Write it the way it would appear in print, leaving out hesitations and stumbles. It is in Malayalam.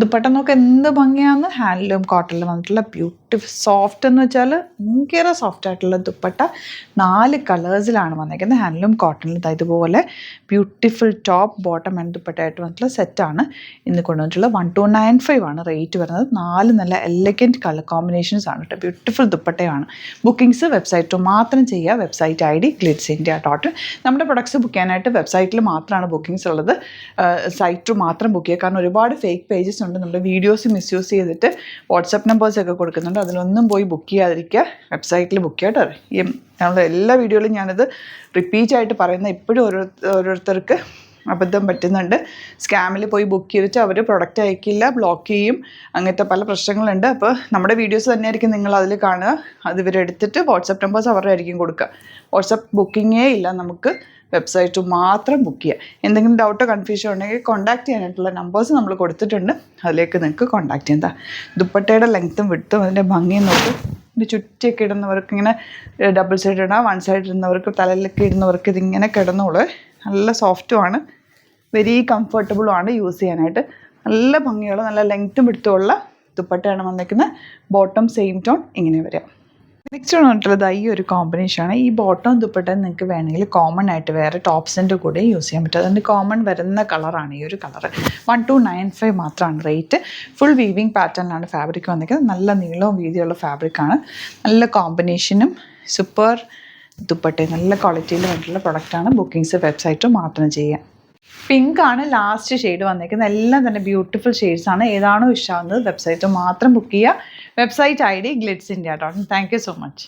ദുപ്പട്ട നോക്ക് എന്ത് ഭംഗിയാന്ന്. ഹാൻഡ്ലൂം കോട്ടണിൽ വന്നിട്ടുള്ള ബ്യൂട്ടിഫുൾ സോഫ്റ്റ് എന്ന് വെച്ചാൽ ഭയങ്കര സോഫ്റ്റ് ആയിട്ടുള്ള ദുപ്പട്ട 4 കളേഴ്സിലാണ് വന്നിരിക്കുന്നത്. ഹാൻഡ്ലൂം കോട്ടണിൽ ഇതുപോലെ ബ്യൂട്ടിഫുൾ ടോപ്പ് ബോട്ടം ആൻഡ് ദുപ്പട്ടയായിട്ട് വന്നിട്ടുള്ള സെറ്റാണ് ഇന്ന് കൊണ്ടുവന്നിട്ടുള്ള 1295 ആണ് റേറ്റ് വരുന്നത്. 4 നല്ല എലഗൻറ്റ് കളർ കോമ്പിനേഷൻസ് ആണ് കേട്ടോ. ബ്യൂട്ടിഫുൾ ദുപ്പട്ടയാണ്. ബുക്കിംഗ്സ് വെബ്സൈറ്റ് മാത്രം ചെയ്യുക. Website ID glitzindia.in. നമ്മുടെ പ്രൊഡക്ട്സ് ബുക്ക് ചെയ്യാനായിട്ട് വെബ്സൈറ്റിൽ മാത്രമാണ് ബുക്കിംഗ്സ് ഉള്ളത്. സൈറ്റ് മാത്രം ബുക്ക് ചെയ്യുക. കാരണം ഒരുപാട് ഫേക്ക് പേജസ് ഉണ്ട്. നമ്മുടെ വീഡിയോസ് മിസ്യൂസ് ചെയ്തിട്ട് വാട്സപ്പ് നമ്പേഴ്സൊക്കെ കൊടുക്കുന്നുണ്ട്. അതിലൊന്നും പോയി ബുക്ക് ചെയ്യാതിരിക്കുക. വെബ്സൈറ്റിൽ ബുക്ക് ചെയ്യാട്ടോ. ഞങ്ങളുടെ എല്ലാ വീഡിയോയിലും ഞാനത് റിപ്പീറ്റായിട്ട് പറയുന്ന ഇപ്പോഴും ഓരോരുത്തർക്ക് അബദ്ധം പറ്റുന്നുണ്ട്. സ്കാമിൽ പോയി ബുക്ക് ചെയ്തിട്ട് അവർ പ്രൊഡക്റ്റ് അയക്കില്ല, ബ്ലോക്ക് ചെയ്യും, അങ്ങനത്തെ പല പ്രശ്നങ്ങളുണ്ട്. അപ്പോൾ നമ്മുടെ വീഡിയോസ് തന്നെയായിരിക്കും നിങ്ങൾ അതിൽ കാണുക. അത് ഇവരെടുത്തിട്ട് വാട്സപ്പ് നമ്പേഴ്സ് അവരുടെ ആയിരിക്കും കൊടുക്കുക. വാട്സപ്പ് ബുക്കിങ്ങേ ഇല്ല. നമുക്ക് വെബ്സൈറ്റ് മാത്രം ബുക്ക് ചെയ്യുക. എന്തെങ്കിലും ഡൗട്ടോ കൺഫ്യൂഷൻ ഉണ്ടെങ്കിൽ കോൺടാക്ട് ചെയ്യാനായിട്ടുള്ള നമ്പേഴ്സ് നമ്മൾ കൊടുത്തിട്ടുണ്ട്. അതിലേക്ക് നിങ്ങൾക്ക് കോൺടാക്ട് ചെയ്യാം. ദുപ്പട്ടയുടെ ലെങ്ത്തും വിട്ടും അതിൻ്റെ ഭംഗിയും നോക്കും. ഇതിൻ്റെ ചുറ്റിയൊക്കെ ഇടുന്നവർക്ക് ഇങ്ങനെ ഡബിൾ സൈഡ് ഇടാം, 1 സൈഡ് ഇടുന്നവർക്ക്, തലയിലൊക്കെ ഇടുന്നവർക്ക് ഇതിങ്ങനെ കിടന്നോളൂ. നല്ല സോഫ്റ്റുമാണ്, വെരി കംഫർട്ടബിളുമാണ് യൂസ് ചെയ്യാനായിട്ട്. നല്ല ഭംഗിയുള്ള നല്ല ലെങ്ത്തും വിട്ടുമുള്ള ദുപ്പട്ടയാണ് വന്നിരിക്കുന്നത്. ബോട്ടം സെയിം ടോൺ ഇങ്ങനെ വരിക. നെക്സ്റ്റ് വന്നിട്ടുള്ളത് ഈ ഒരു കോമ്പിനേഷനാണ്. ഈ ബോട്ടം ദുപ്പട്ട നിങ്ങൾക്ക് വേണമെങ്കിൽ കോമൺ ആയിട്ട് വേറെ ടോപ്സിൻ്റെ കൂടെ യൂസ് ചെയ്യാൻ പറ്റും. അതിൻ്റെ കോമൺ വരുന്ന കളറാണ് ഈ ഒരു കളറ്. 1295 മാത്രമാണ് റേറ്റ്. ഫുൾ വീവിങ് പാറ്റേണിലാണ് ഫാബ്രിക് വന്നിരിക്കുന്നത്. നല്ല നീളവും വീതിയുള്ള ഫാബ്രിക്കാണ്. നല്ല കോമ്പിനേഷനും സൂപ്പർ ദുപ്പട്ടയും നല്ല ക്വാളിറ്റിയിൽ വന്നിട്ടുള്ള പ്രൊഡക്റ്റാണ്. ബുക്കിംഗ്സ് വെബ്സൈറ്റ് മാത്രം ചെയ്യാം. പിങ്കാണ് ലാസ്റ്റ് ഷെയ്ഡ് വന്നിരിക്കുന്നത്. എല്ലാം തന്നെ ബ്യൂട്ടിഫുൾ ഷെയ്ഡ്സാണ്. ഏതാണോ ഇഷ്ടമാകുന്നത് വെബ്സൈറ്റ് മാത്രം ബുക്ക് ചെയ്യുക. Website ID glitzindia.in. Thank you so much.